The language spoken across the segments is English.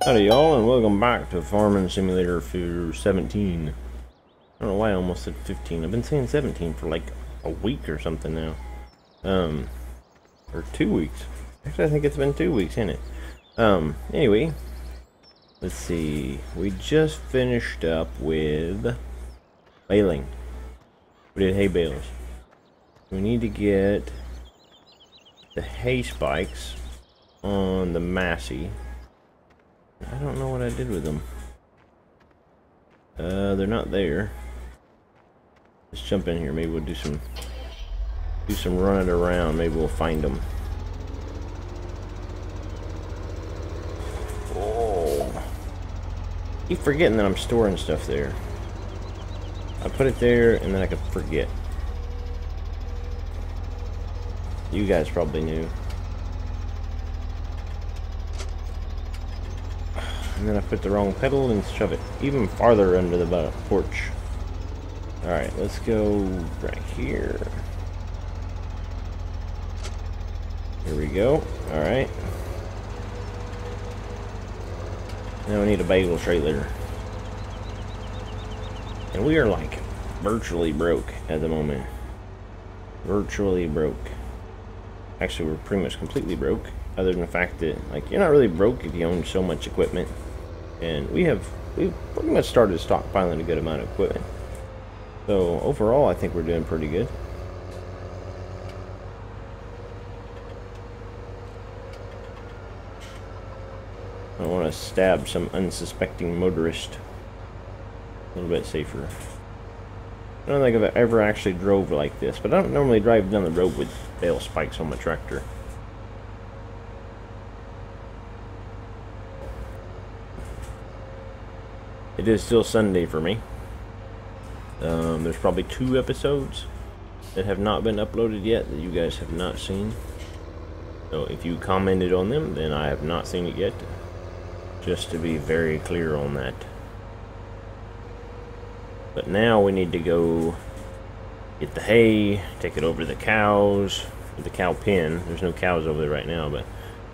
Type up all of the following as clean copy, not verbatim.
Howdy y'all, and welcome back to Farming Simulator for 17. I don't know why I almost said 15. I've been saying 17 for like a week or something now. Or 2 weeks. Actually, I think it's been 2 weeks, hasn't it? Anyway, let's see. We just finished up with baling. We did hay bales. We need to get the hay spikes on the Massey. I don't know what I did with them. They're not there. Let's jump in here. Maybe we'll do some running around. Maybe we'll find them. Oh, keep forgetting that I'm storing stuff there. I put it there and then I could forget. You guys probably knew. And then I put the wrong pedal and shove it even farther under the porch. Alright, let's go right here. Here we go. Alright. Now we need a bagel trailer. And we are like virtually broke at the moment. Virtually broke. Actually, we're pretty much completely broke. Other than the fact that, like, you're not really broke if you own so much equipment. And we've pretty much started stockpiling a good amount of equipment. So overall, I think we're doing pretty good. I don't want to stab some unsuspecting motorist. A little bit safer. I don't think I've ever actually drove like this, but I don't normally drive down the road with bale spikes on my tractor. It is still Sunday for me. There's probably 2 episodes that have not been uploaded yet that you guys have not seen. So if you commented on them, then I have not seen it yet. Just to be very clear on that. But now we need to go get the hay, take it over to the cows, the cow pen. There's no cows over there right now, but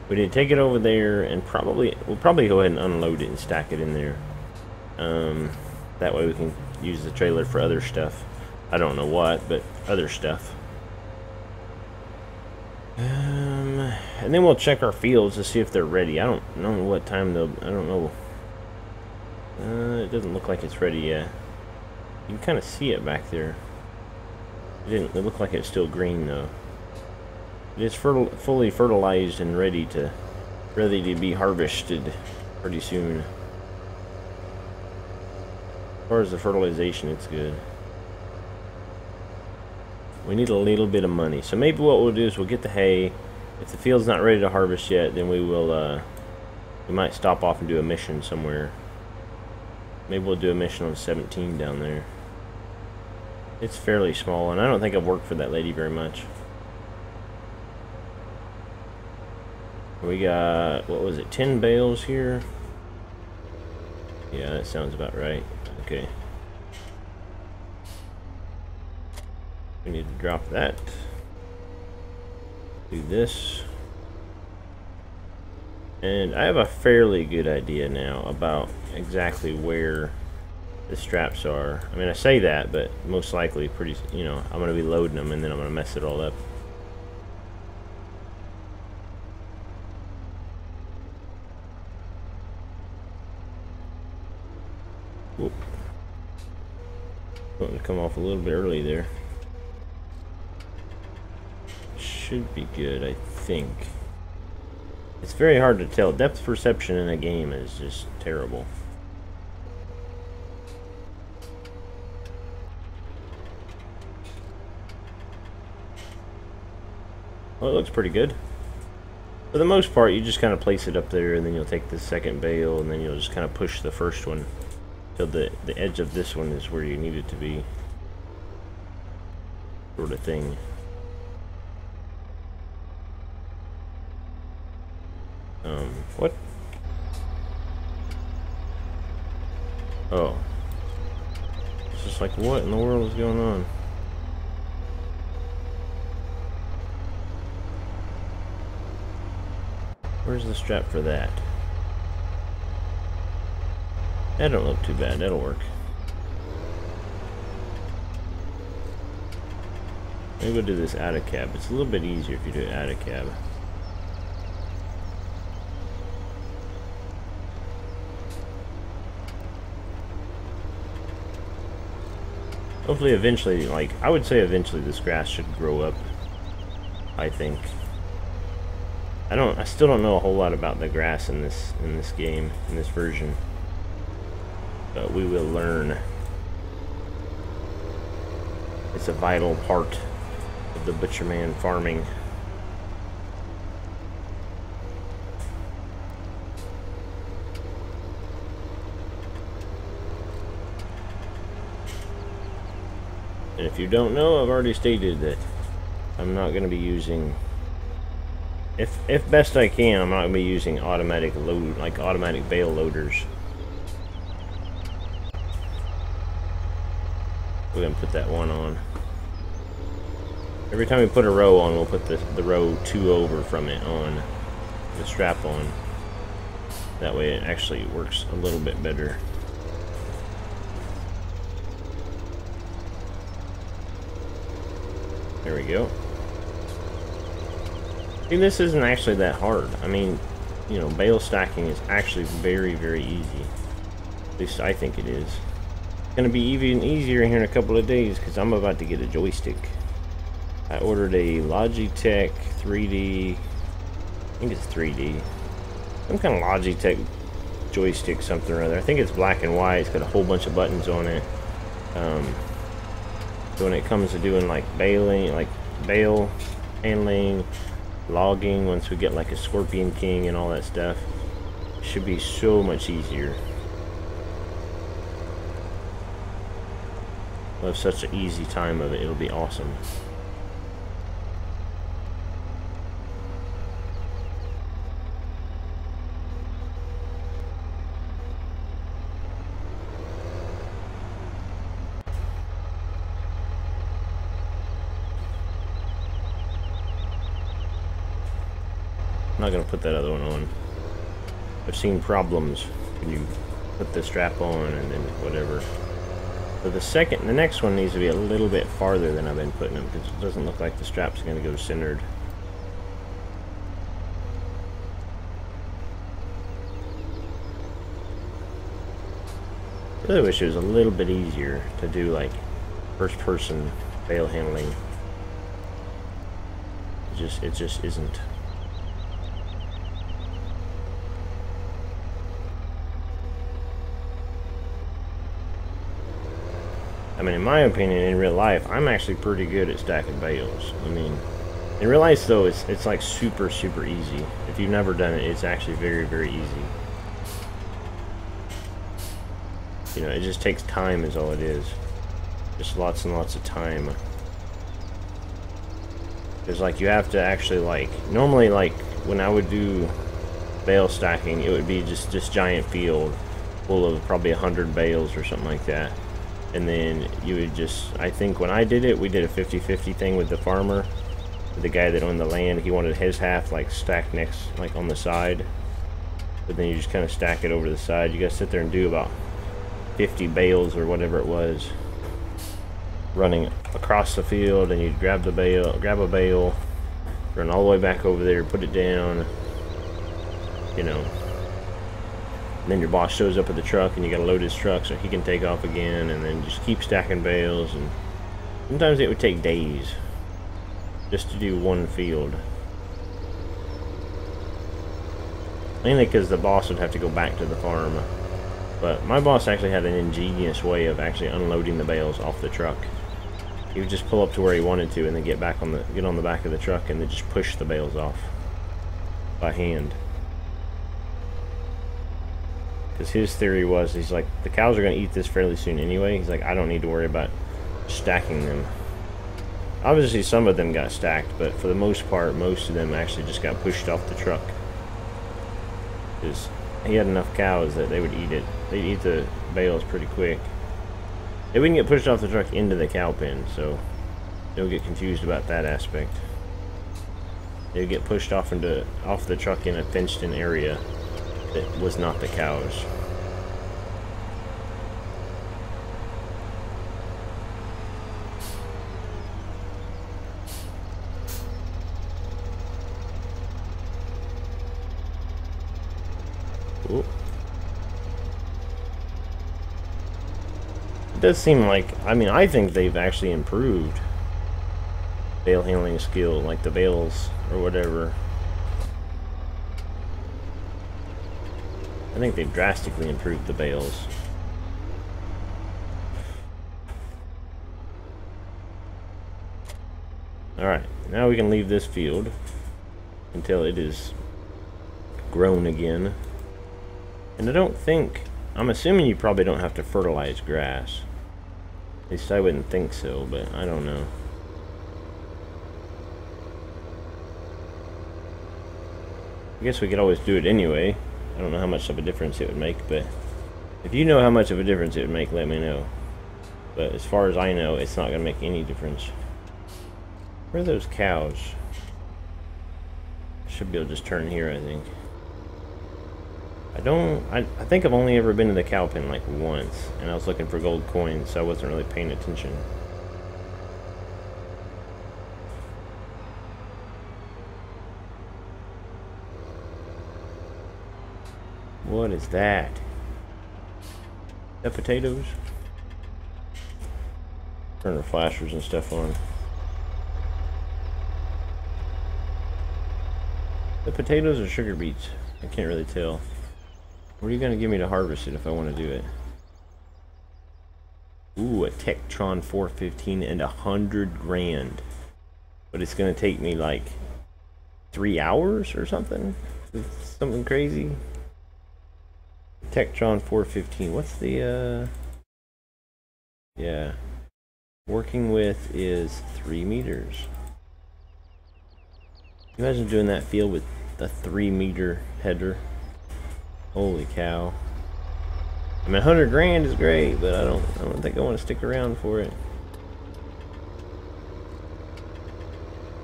we need to take it over there and we'll probably go ahead and unload it and stack it in there. That way we can use the trailer for other stuff. I don't know what, but other stuff. And then we'll check our fields to see if they're ready. I don't know what time they'll... I don't know. It doesn't look like it's ready yet. You can kind of see it back there. It looked like it's still green though. It is fully fertilized and ready to be harvested pretty soon. As far as the fertilization, it's good. We need a little bit of money, so maybe what we'll do is we'll get the hay. If the field's not ready to harvest yet, then we might stop off and do a mission somewhere. Maybe we'll do a mission on 17 down there. It's fairly small, and I don't think I've worked for that lady very much. We got, what was it, 10 bales here? Yeah, that sounds about right. Okay. We need to drop that. Do this. And I have a fairly good idea now about exactly where the straps are. I mean, I say that, but most likely I'm going to be loading them and then I'm going to mess it all up. Whoop. Going to come off a little bit early there. Should be good, I think. It's very hard to tell. Depth perception in a game is just terrible. Well, it looks pretty good. For the most part, you just kind of place it up there, and then you'll take the second bale, and then you'll just kind of push the first one till the edge of this one is where you need it to be. Sort of thing. What? Oh. It's just like, what in the world is going on? Where's the strap for that? That don't look too bad. That'll work. Maybe we'll do this out of cab. It's a little bit easier if you do it out of cab. Hopefully eventually, like, I would say eventually this grass should grow up, I think. I still don't know a whole lot about the grass in this game, in this version. But we will learn. It's a vital part of the butcherman farming. And if you don't know, I've already stated that I'm not going to be using, if best I can, I'm not going to be using automatic load, like automatic bale loaders. We're going to put that one on. Every time we put a row on, we'll put the row 2 over from it on, the strap on. That way it actually works a little bit better. There we go. See, this isn't actually that hard. I mean, you know, bale stacking is actually very, very easy. At least I think it is. It's going to be even easier here in a couple of days because I'm about to get a joystick. I ordered a Logitech 3D, I think it's 3D, some kind of Logitech joystick something or other. I think it's black and white. It's got a whole bunch of buttons on it. So when it comes to doing like baling, like bale handling, logging, once we get like a Scorpion King and all that stuff, it should be so much easier. We'll have such an easy time of it. It'll be awesome. I'm not going to put that other one on. I've seen problems when you put the strap on and then whatever. So the next one needs to be a little bit farther than I've been putting them because it doesn't look like the strap's going to go centered. I really wish it was a little bit easier to do like first person bale handling. It just isn't. I mean, in my opinion, in real life, I'm actually pretty good at stacking bales. I mean, in real life, though, it's like super, super easy. If you've never done it, it's actually very, very easy. You know, it just takes time is all it is. Just lots and lots of time. Because, like, you have to actually, like, normally, like, when I would do bale stacking, it would be just this giant field full of probably 100 bales or something like that. And then you would just, I think when I did it, we did a 50-50 thing with the farmer. The guy that owned the land, he wanted his half like stacked next, like on the side. But then you just kind of stack it over the side. You gotta sit there and do about 50 bales or whatever it was, running across the field, and you'd grab a bale, run all the way back over there, put it down, you know. And then your boss shows up at the truck and you gotta load his truck so he can take off again, and then just keep stacking bales. And sometimes it would take days just to do one field, mainly because the boss would have to go back to the farm. But my boss actually had an ingenious way of actually unloading the bales off the truck. He would just pull up to where he wanted to and then get on the back of the truck and then just push the bales off by hand. Because his theory was, he's like, the cows are going to eat this fairly soon anyway. He's like, I don't need to worry about stacking them. Obviously, some of them got stacked, but for the most part, most of them actually just got pushed off the truck. Because he had enough cows that they would eat it. They'd eat the bales pretty quick. They wouldn't get pushed off the truck into the cow pen, so don't get confused about that aspect. They get pushed off the truck in a fenced-in area that was not the cows. Ooh. It does seem like, I mean, I think they've actually improved bale handling skill, like the bales or whatever. I think they've drastically improved the bales. Alright, now we can leave this field until it is grown again. And I don't think, I'm assuming you probably don't have to fertilize grass. At least I wouldn't think so, but I don't know. I guess we could always do it anyway. I don't know how much of a difference it would make, but if you know how much of a difference it would make, let me know. But as far as I know, it's not going to make any difference. Where are those cows? I should be able to just turn here, I think. I think I've only ever been to the cow pen like once, and I was looking for gold coins, so I wasn't really paying attention. What is that? The potatoes? Turn the flashers and stuff on. The potatoes or sugar beets? I can't really tell. What are you going to give me to harvest it if I want to do it? Ooh, a Tektron 415 and 100 grand. But it's going to take me like 3 hours or something? Something crazy? Tektron 415. What's the, yeah. Working with is 3 meters. Can you imagine doing that field with the 3-meter header? Holy cow. I mean, 100 grand is great, but I don't think I want to stick around for it.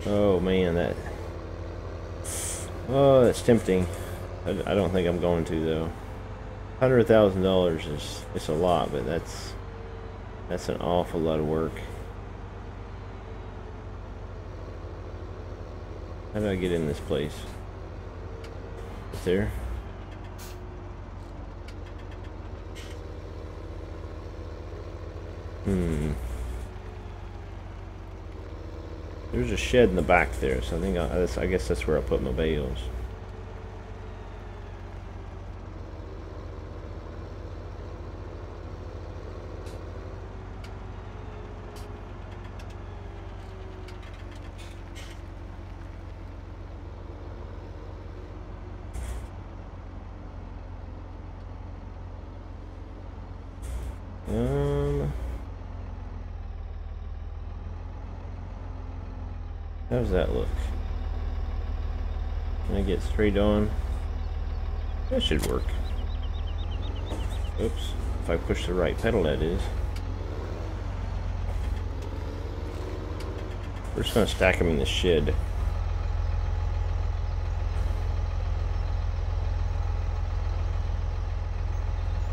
Oh man, that's tempting. I don't think I'm going to though. $100,000 is, it's a lot, but that's an awful lot of work. How do I get in this place? It's there. There's a shed in the back there, so I guess that's where I put my bales. How does that look? Can I get straight on? That should work. Oops. If I push the right pedal, that is. We're just going to stack them in the shed.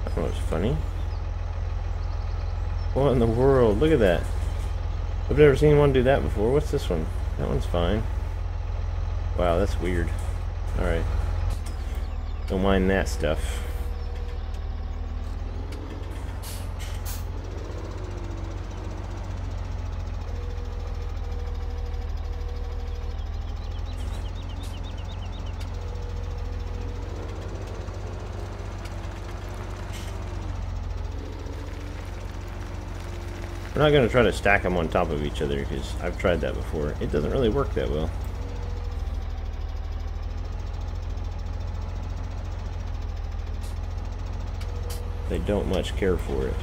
That was funny. What in the world? Look at that. I've never seen one do that before. What's this one? That one's fine. Wow, that's weird. Alright. Don't mind that stuff. We're not going to try to stack them on top of each other because I've tried that before. It doesn't really work that well. They don't much care for it.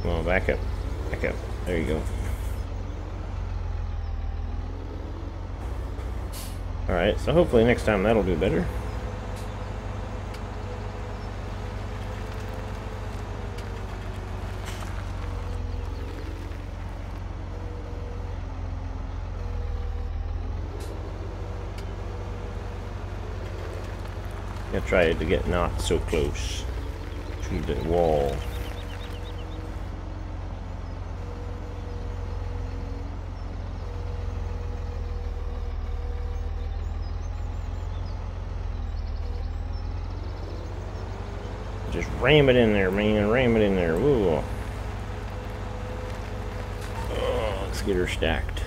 Come on, back up. Back up. There you go. Alright, so hopefully next time that'll do better. I tried to get not so close to the wall. Just ram it in there, man. Ram it in there. Woo. Oh, let's get her stacked.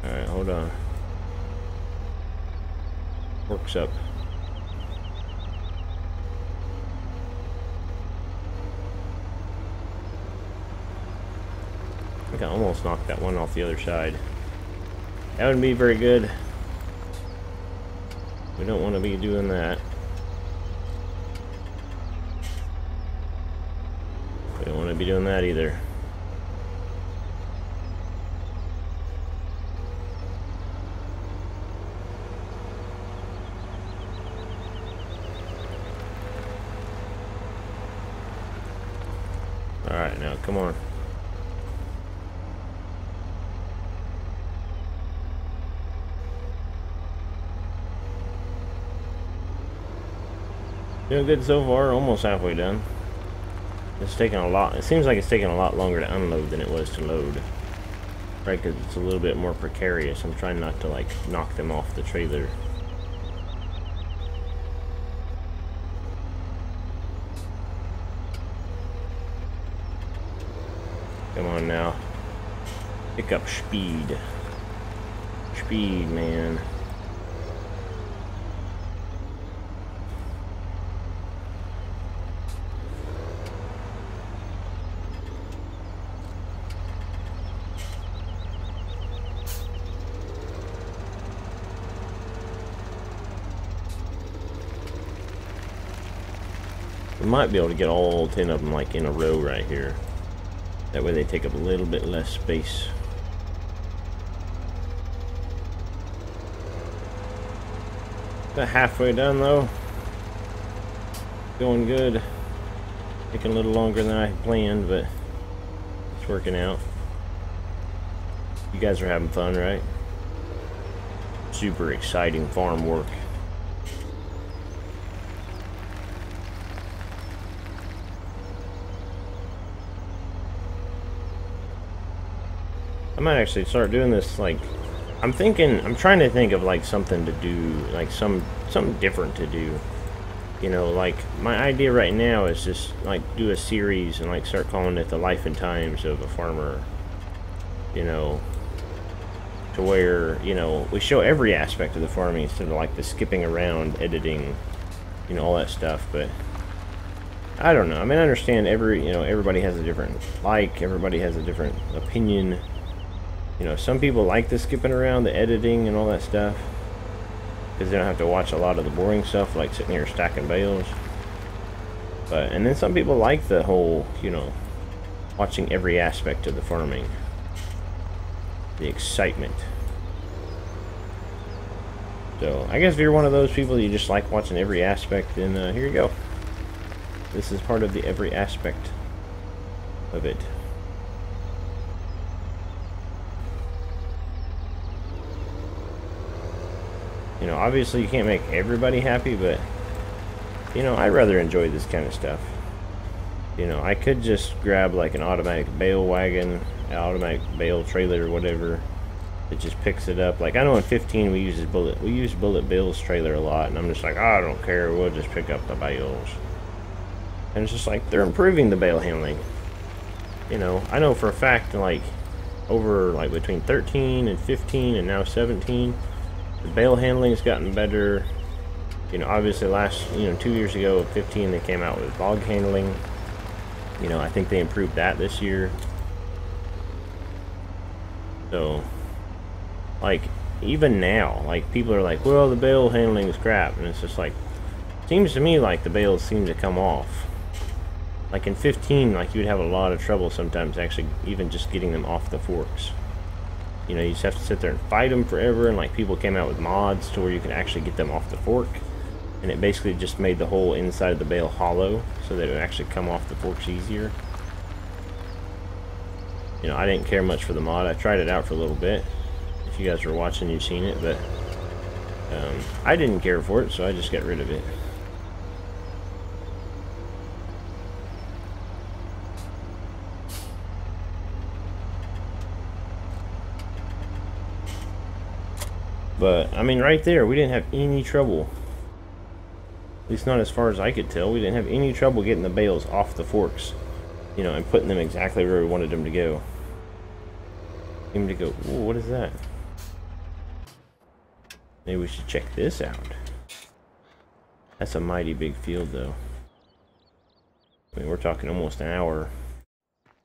Alright, hold on. Works up. I think I almost knocked that one off the other side. That wouldn't be very good. We don't want to be doing that. We don't want to be doing that either. Alright, now come on. Doing good so far, almost halfway done. It's taking a lot, it seems like it's taking a lot longer to unload than it was to load. Right, because it's a little bit more precarious. I'm trying not to, like, knock them off the trailer. Come on now. Pick up speed. Speed, man. We might be able to get all 10 of them, like, in a row right here. That way they take up a little bit less space. About halfway done though. Going good. Taking a little longer than I planned, but it's working out. You guys are having fun, right? Super exciting farm work. I might actually start doing this, like, I'm trying to think of, like, something to do, like, something different to do. You know, like, my idea right now is just, like, do a series and, like, start calling it the life and times of a farmer. You know, to where, you know, we show every aspect of the farming instead of, like, the skipping around, editing, you know, all that stuff, but I don't know. I mean, I understand everybody has a different everybody has a different opinion. You know, some people like the skipping around, the editing and all that stuff, because they don't have to watch a lot of the boring stuff, like sitting here stacking bales. And then some people like the whole, you know, watching every aspect of the farming. The excitement. So, I guess if you're one of those people that you just like watching every aspect, then here you go. This is part of the every aspect of it. You know, obviously you can't make everybody happy, but, you know, I'd rather enjoy this kind of stuff. You know, I could just grab like an automatic bale wagon, an automatic bale trailer or whatever. It just picks it up. Like, I know in 15 we use Bullet Bill's trailer a lot, and I'm just like, oh, I don't care, we'll just pick up the bales. And it's just like, they're improving the bale handling. You know, I know for a fact, like, over, like, between 13 and 15 and now 17, the bale handling has gotten better. You know, obviously 2 years ago, 15, they came out with bog handling. You know, I think they improved that this year. So, like, even now, like, people are like, well, the bale handling is crap. And it's just like, seems to me like the bales seem to come off. Like in 15, like you would have a lot of trouble sometimes actually even just getting them off the forks. You know, you just have to sit there and fight them forever, and like people came out with mods to where you could actually get them off the fork. And it basically just made the whole inside of the bale hollow so that it would actually come off the forks easier. You know, I didn't care much for the mod. I tried it out for a little bit. If you guys were watching, you've seen it, but I didn't care for it, so I just got rid of it. But, I mean, right there, we didn't have any trouble. At least not as far as I could tell. We didn't have any trouble getting the bales off the forks. You know, and putting them exactly where we wanted them to go. Ooh, what is that? Maybe we should check this out. That's a mighty big field, though. I mean, we're talking almost an hour.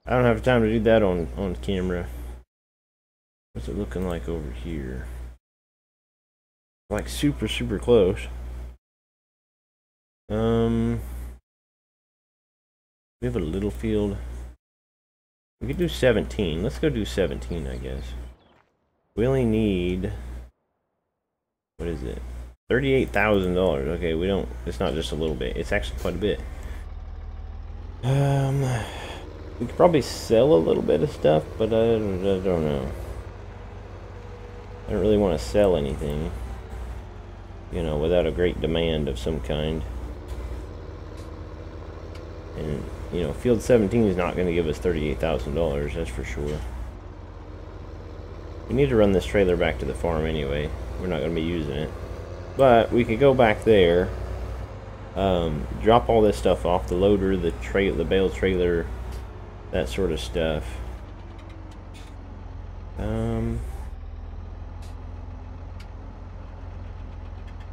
I don't have time to do that on camera. What's it looking like over here? Like super close. We have a little field. We could do 17. Let's go do 17, I guess. We only need, what is it? $38,000. Okay, we don't, it's not just a little bit. It's actually quite a bit. We could probably sell a little bit of stuff, but I don't know. I don't really want to sell anything, you know, without a great demand of some kind. And, you know, Field 17 is not going to give us $38,000, that's for sure. We need to run this trailer back to the farm anyway. We're not going to be using it. But we could go back there, drop all this stuff off, the loader, the bale trailer, that sort of stuff.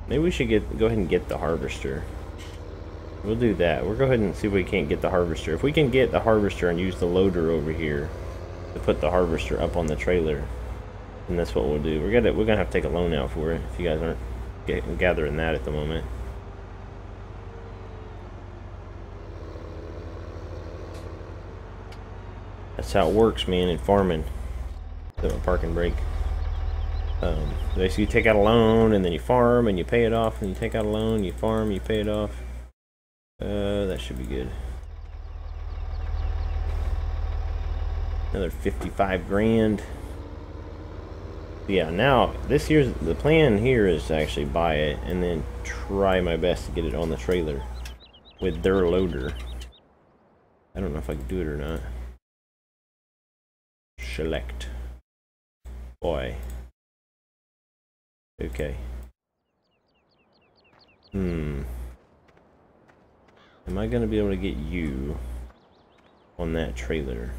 Maybe we should go ahead and get the harvester. We'll do that. We'll go ahead and see if we can't get the harvester. If we can get the harvester and use the loader over here to put the harvester up on the trailer, then that's what we'll do. We're gonna have to take a loan out for it if you guys aren't gathering that at the moment. That's how it works, man, in farming. So a parking brake. Basically you take out a loan and then you farm and you pay it off, and you take out a loan, you farm, you pay it off. That should be good. Another 55 grand. Yeah, now this year's the plan here is to actually buy it and then try my best to get it on the trailer with their loader. I don't know if I can do it or not. Select. Boy. Okay. Am I gonna be able to get you on that trailer?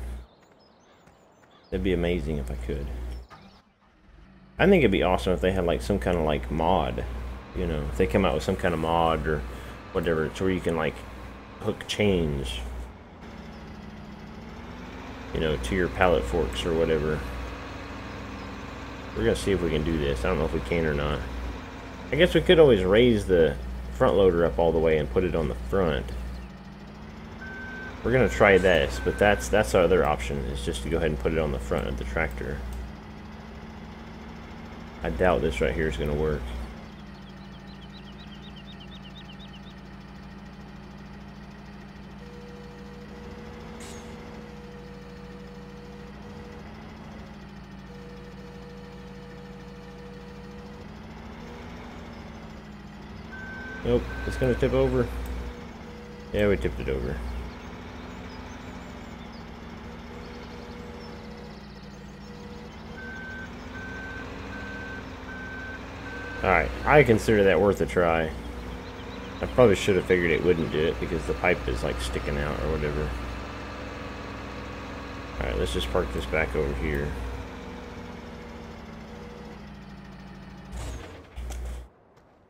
That'd be amazing if I could. I think it'd be awesome if they had like some kind of like mod, you know, if they come out with some kind of mod or whatever, it's where you can like hook chains, you know, to your pallet forks or whatever. We're gonna see if we can do this. I don't know if we can or not. I guess we could always raise the front loader up all the way and put it on the front. We're gonna try this, but that's our other option, is just to go ahead and put it on the front of the tractor. I doubt this right here is gonna work. Nope, it's gonna tip over. Yeah, we tipped it over. Alright, I consider that worth a try. I probably should have figured it wouldn't do it because the pipe is like sticking out or whatever. Alright, let's just park this back over here.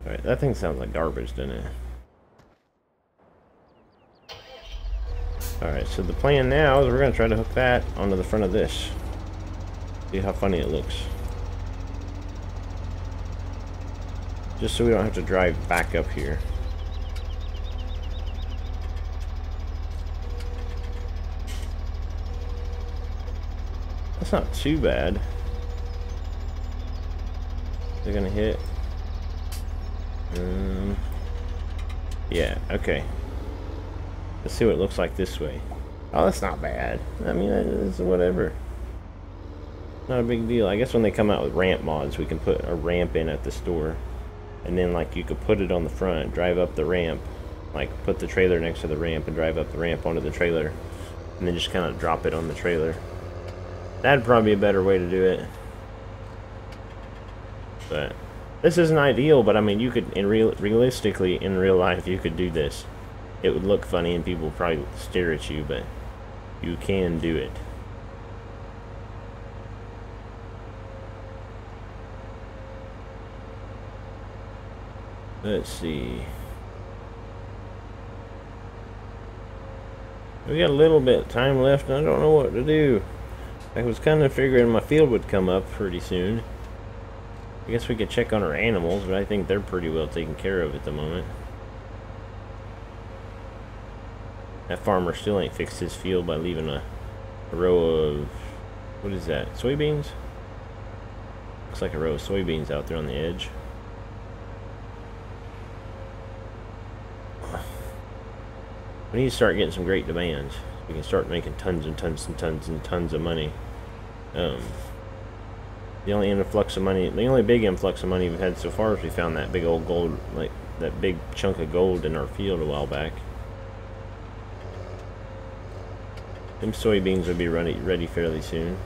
Alright, that thing sounds like garbage, doesn't it? Alright, so the plan now is we're going to try to hook that onto the front of this. See how funny it looks. Just so we don't have to drive back up here. That's not too bad. They're gonna hit. Yeah, okay. Let's see what it looks like this way. Oh, that's not bad. I mean, it's whatever. Not a big deal. I guess when they come out with ramp mods, we can put a ramp in at the store. And then, like, you could put it on the front, drive up the ramp. Like, put the trailer next to the ramp and drive up the ramp onto the trailer. And then just kind of drop it on the trailer. That'd probably be a better way to do it. But this isn't ideal, but I mean, you could, realistically, in real life, you could do this. It would look funny and people would probably stare at you, but you can do it. Let's see. We got a little bit of time left, and I don't know what to do. I was kind of figuring my field would come up pretty soon. I guess we could check on our animals, but I think they're pretty well taken care of at the moment. That farmer still ain't fixed his field by leaving a row of... what is that? Soybeans? Looks like a row of soybeans out there on the edge. We need to start getting some great demands. We can start making tons and tons and tons and tons of money. The only influx of money, the only big influx of money we've had so far is we found that big old gold, like that big chunk of gold in our field a while back. Them soybeans will be ready fairly soon.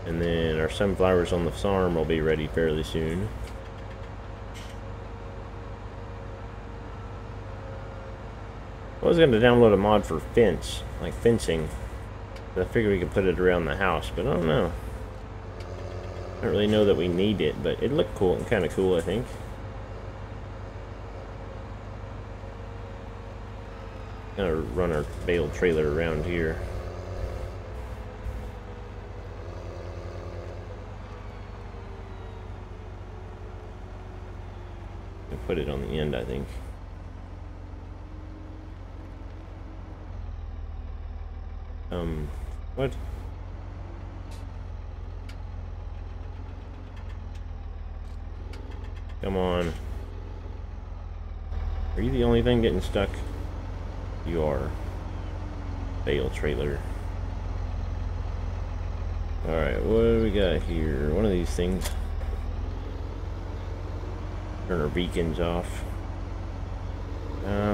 And then our sunflowers on the farm will be ready fairly soon. I was going to download a mod for like fencing. I figured we could put it around the house, but I don't know. I don't really know that we need it, but it looked cool and kind of cool, I think. Gonna run our bale trailer around here. I'll put it on the end, I think. What? Come on. Are you the only thing getting stuck? You are. Bale trailer. Alright, what do we got here? One of these things. Turn our beacons off.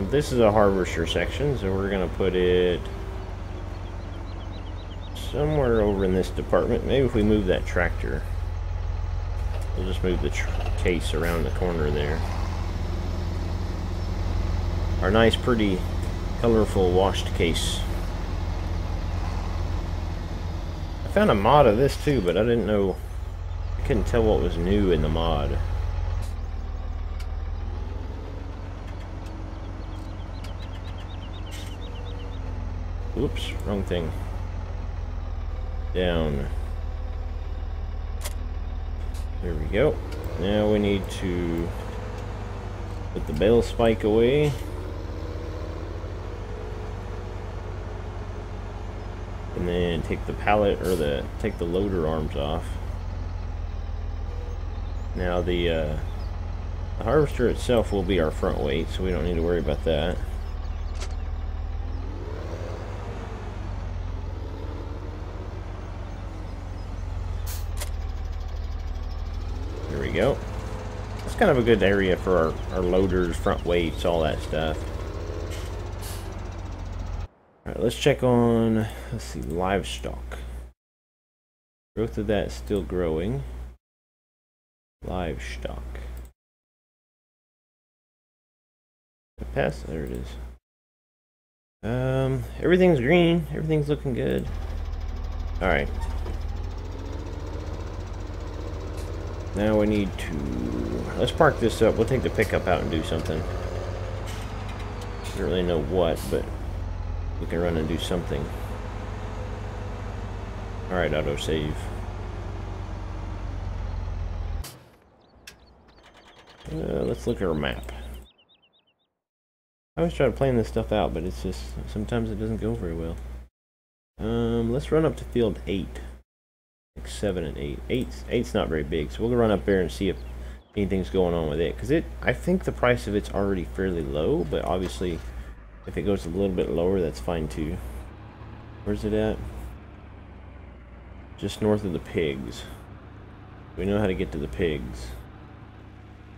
This is a harvester section, so we're gonna put it somewhere over in this department. Maybe if we move that tractor, we'll just move the case around the corner there. Our nice, pretty, colorful washed case. I found a mod of this too, but I didn't know. I couldn't tell what was new in the mod. Oops, wrong thing. Down. There we go. Now we need to put the bale spike away. And then take the pallet, or take the loader arms off. Now the harvester itself will be our front weight, so we don't need to worry about that. Go. It's kind of a good area for our loaders, front weights, all that stuff. Alright, let's check on, let's see, livestock. Growth of that is still growing. Livestock. There it is. Everything's green. Everything's looking good. Alright. Now we need to... let's park this up. We'll take the pickup out and do something. I don't really know what, but we can run and do something. Alright, autosave. Let's look at our map. I always try to plan this stuff out, but it's just sometimes it doesn't go very well. Let's run up to field 8. Like 7 and 8. Eight's not very big, so we'll run up there and see if anything's going on with it. Because I think the price of it's already fairly low, but obviously if it goes a little bit lower, that's fine too. Where's it at? Just north of the pigs. We know how to get to the pigs.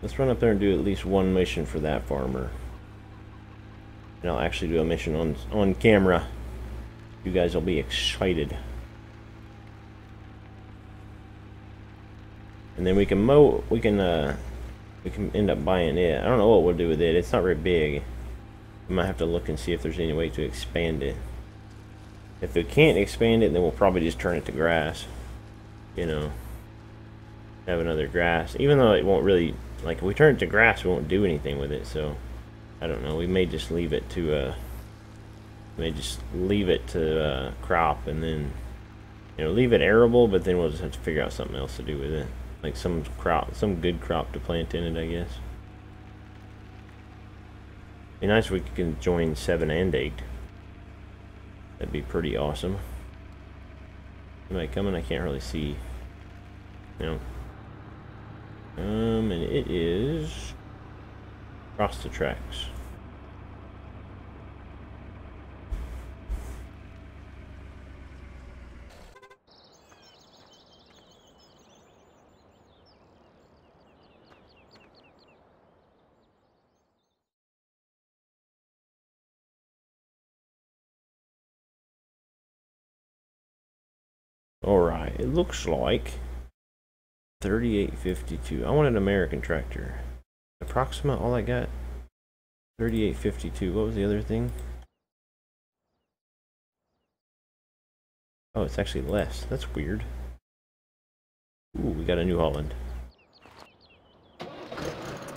Let's run up there and do at least one mission for that farmer. And I'll actually do a mission on camera. You guys will be excited. And then we can mow. We can end up buying it. I don't know what we'll do with it. It's not very big. We might have to look and see if there's any way to expand it. If we can't expand it, then we'll probably just turn it to grass. You know, have another grass. Even though it won't really, like, if we turn it to grass, we won't do anything with it. So I don't know. We may just leave it to crop, and then, you know, leave it arable. But then we'll just have to figure out something else to do with it. Like some good crop to plant in it, I guess. Be nice if we could join 7 and 8. That'd be pretty awesome. Somebody coming? I can't really see. No. And it is across the tracks. Alright, it looks like 3852. I want an American tractor. Approximate, all I got. 3852. What was the other thing? Oh, it's actually less. That's weird. Ooh, we got a New Holland.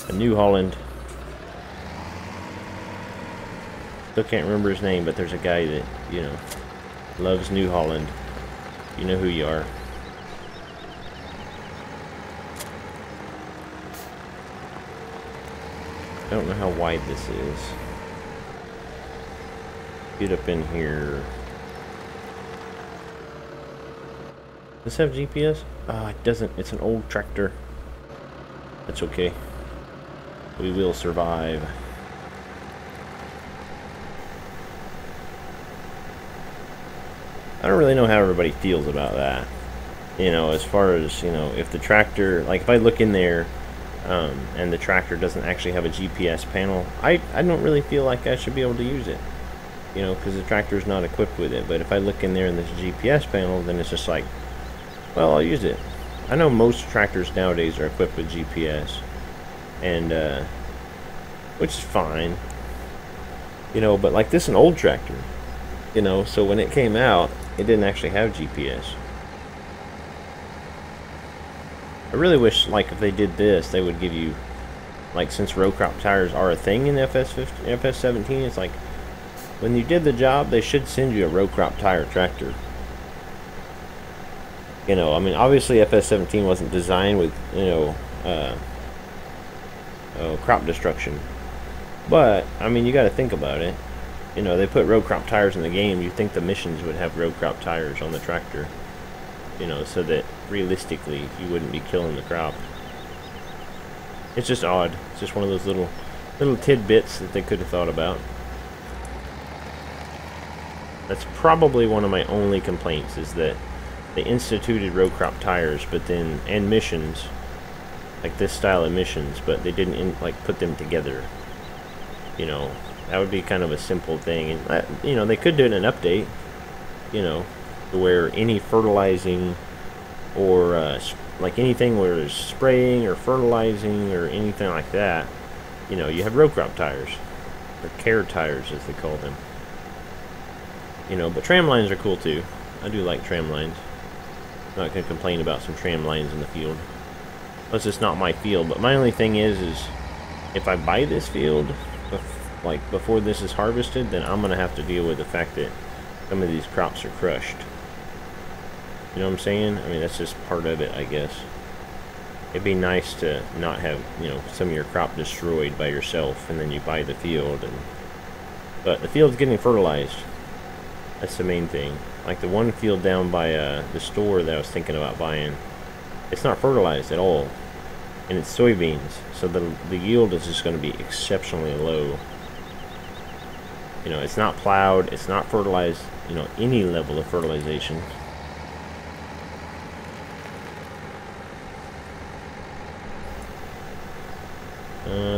A New Holland. Still can't remember his name, but there's a guy that, you know, loves New Holland. You know who you are. I don't know how wide this is. Get up in here. Does this have GPS? It doesn't. It's an old tractor. That's okay. We will survive. I don't really know how everybody feels about that. You know, as far as, you know, if the tractor, like if I look in there and the tractor doesn't actually have a GPS panel, I don't really feel like I should be able to use it. You know, because the tractor is not equipped with it. But if I look in there and there's a GPS panel, then it's just like, well, I'll use it. I know most tractors nowadays are equipped with GPS, and which is fine. You know, but like this is an old tractor. You know, so when it came out, it didn't actually have GPS. I really wish, like, if they did this, they would give you, like, since row crop tires are a thing in FS17, it's like, when you did the job, they should send you a row crop tire tractor. You know, I mean, obviously FS17 wasn't designed with, you know, crop destruction. But, I mean, you got to think about it. You know, they put row crop tires in the game. You'd think the missions would have row crop tires on the tractor. You know, so that realistically you wouldn't be killing the crop. It's just odd. It's just one of those little tidbits that they could have thought about. That's probably one of my only complaints, is that they instituted row crop tires, but then, and missions, like this style of missions, but they didn't like put them together. You know, that would be kind of a simple thing, and that, you know, they could do it in an update. You know, to where any fertilizing or like anything where there's spraying or fertilizing or anything like that, you know, you have row crop tires, or care tires as they call them. You know, but tram lines are cool too. I do like tram lines. I'm not gonna complain about some tram lines in the field. Plus, it's not my field. But my only thing is if I buy this field, like before this is harvested, then I'm gonna have to deal with the fact that some of these crops are crushed. You know what I'm saying? I mean, that's just part of it, I guess. It'd be nice to not have, you know, some of your crop destroyed by yourself, and then you buy the field, and But the field's getting fertilized. That's the main thing. Like the one field down by the store that I was thinking about buying, it's not fertilized at all, and it's soybeans, so the yield is just going to be exceptionally low. You know, it's not plowed, it's not fertilized, you know, any level of fertilization.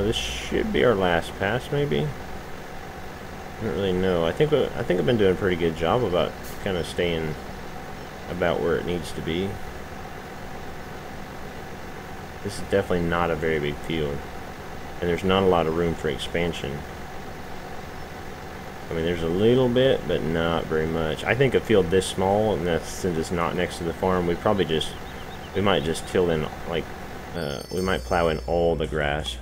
This should be our last pass, maybe. I don't really know. I think I've been doing a pretty good job about kind of staying about where it needs to be. This is definitely not a very big field, and there's not a lot of room for expansion. I mean, there's a little bit, but not very much. I think a field this small, and that's since it's not next to the farm, we might just till in, like, we might plow in all the grass.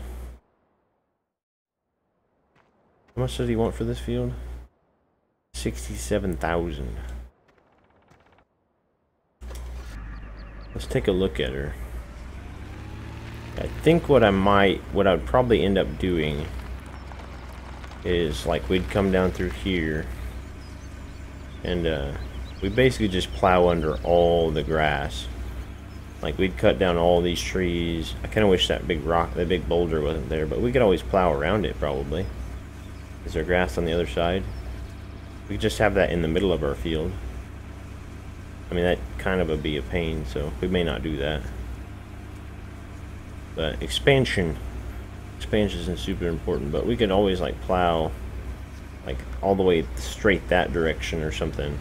How much does he want for this field? 67,000. Let's take a look at her. I think what I'd probably end up doing is, like, we'd come down through here and we basically just plow under all the grass. Like, we'd cut down all these trees. I kind of wish that big boulder wasn't there, but we could always plow around it probably. Is there grass on the other side? We could just have that in the middle of our field. I mean, that kind of would be a pain, so we may not do that. But expansion isn't super important, but we could always, like, plow, like, all the way straight that direction or something,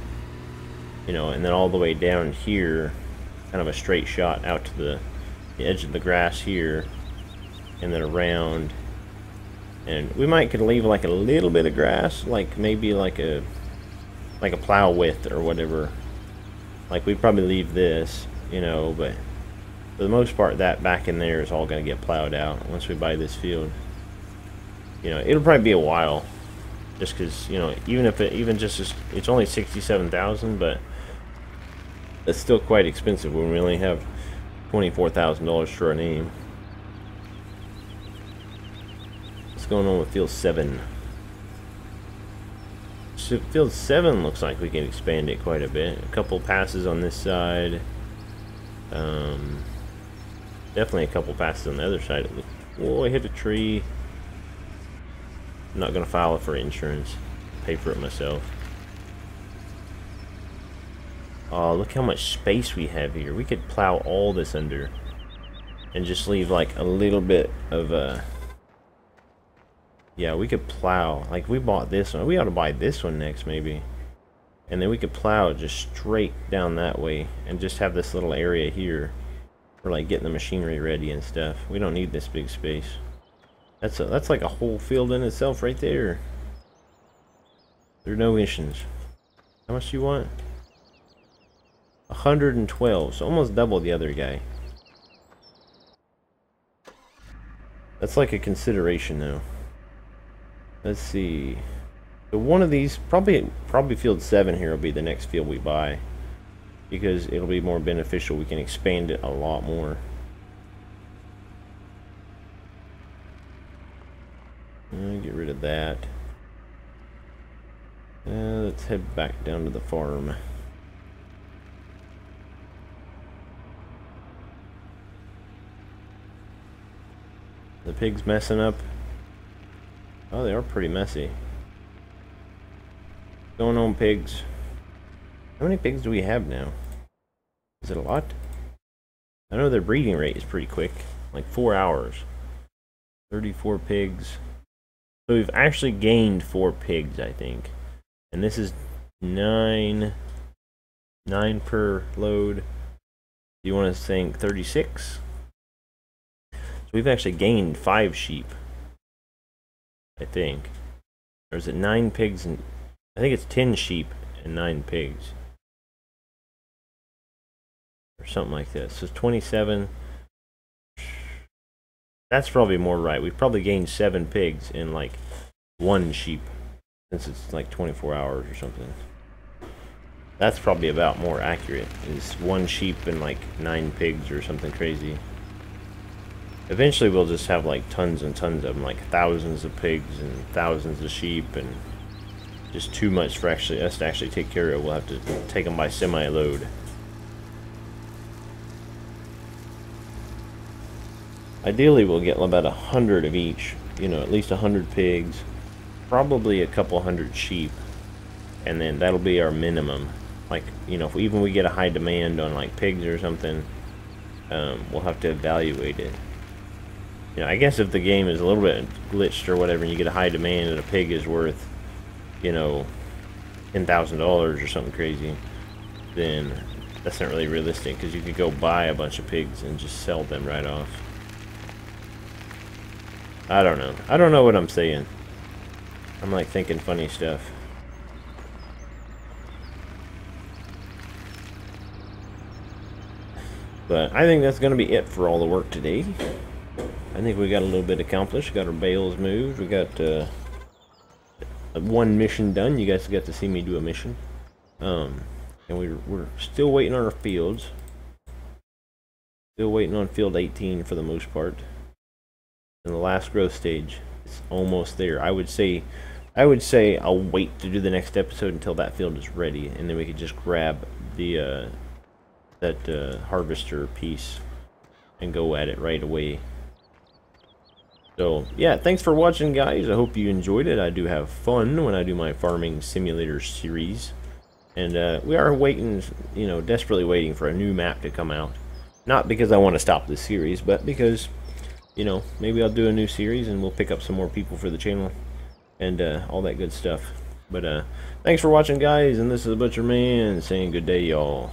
you know, and then all the way down here, kind of a straight shot out to the edge of the grass here, and then around. And we might could leave, like, a little bit of grass, like maybe like a plow width or whatever. Like, we'd probably leave this, you know, but for the most part, that back in there is all going to get plowed out once we buy this field. You know, it'll probably be a while, just because, you know, it's only 67,000, but it's still quite expensive when we only have $24,000 for our name. What's going on with Field 7? So Field 7 looks like we can expand it quite a bit. A couple passes on this side. Definitely a couple passes on the other side. Oh, I hit a tree. I'm not going to file it for insurance. Pay for it myself. Oh, look how much space we have here. We could plow all this under and just leave, like, a little bit of yeah, we could plow. Like, we bought this one. We ought to buy this one next, maybe. And then we could plow just straight down that way and just have this little area here for, like, getting the machinery ready and stuff. We don't need this big space. That's like a whole field in itself right there. There are no missions. How much do you want? 112, so almost double the other guy. That's like a consideration, though. Let's see. So one of these, probably Field 7 here will be the next field we buy, because it'll be more beneficial. We can expand it a lot more. Get rid of that. Let's head back down to the farm. The pigs messing up. Oh, they are pretty messy. What's going on, pigs? How many pigs do we have now? Is it a lot? I know their breeding rate is pretty quick, like 4 hours. 34 pigs. So we've actually gained 4 pigs, I think. And this is 9 per load. Do you want to think 36? So we've actually gained 5 sheep, I think. Or is it 9 pigs and I think it's 10 sheep and 9 pigs. Or something like this. So 27. That's probably more right. We've probably gained 7 pigs in, like, 1 sheep, since it's like 24 hours or something. That's probably about more accurate. Is 1 sheep and like 9 pigs or something crazy. Eventually we'll just have like tons and tons of them, like thousands of pigs and thousands of sheep, and just too much for us to actually take care of. We'll have to take them by semi-load. Ideally, we'll get about 100 of each. You know, at least 100 pigs, probably a couple hundred sheep, and then that'll be our minimum. Like, you know, if we get a high demand on like pigs or something, we'll have to evaluate it. You know, I guess if the game is a little bit glitched or whatever, and you get a high demand and a pig is worth, you know, $10,000 or something crazy, then that's not really realistic, because you could go buy a bunch of pigs and just sell them right off. I don't know. I don't know what I'm saying. I'm like thinking funny stuff. But I think that's going to be it for all the work today. I think we got a little bit accomplished. Got our bales moved. We got one mission done. You guys got to see me do a mission. And we're still waiting on our fields. Still waiting on field 18 for the most part. And the last growth stage is almost there. I would say I'll wait to do the next episode until that field is ready, and then we can just grab the that harvester piece and go at it right away. So yeah, thanks for watching, guys. I hope you enjoyed it. I do have fun when I do my farming simulator series, and we are waiting, you know, desperately waiting for a new map to come out. Not because I want to stop this series, but because, you know, maybe I'll do a new series and we'll pick up some more people for the channel and all that good stuff. But thanks for watching, guys, and this is Butcher Man saying good day, y'all.